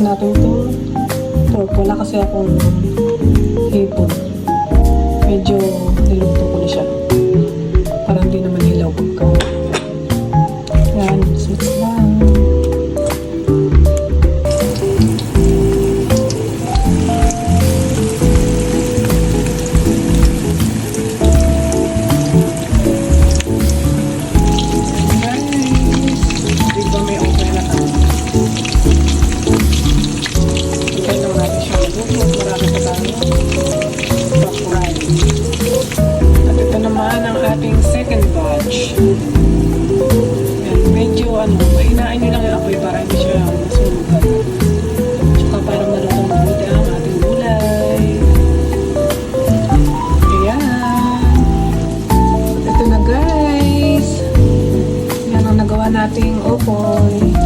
natin itong pork. Wala kasi akong hipon. Medyo niluto ko na siya. Para hindi naman hilaw pagka. Yan, mix lang. Second batch. Yan, medyo mahinain nyo lang yung apoy para hindi siya masunugan. Tsaka para malutong mabuti ang ating gulay. Ayan. Ito na guys. Yan ang nagawa nating opoy.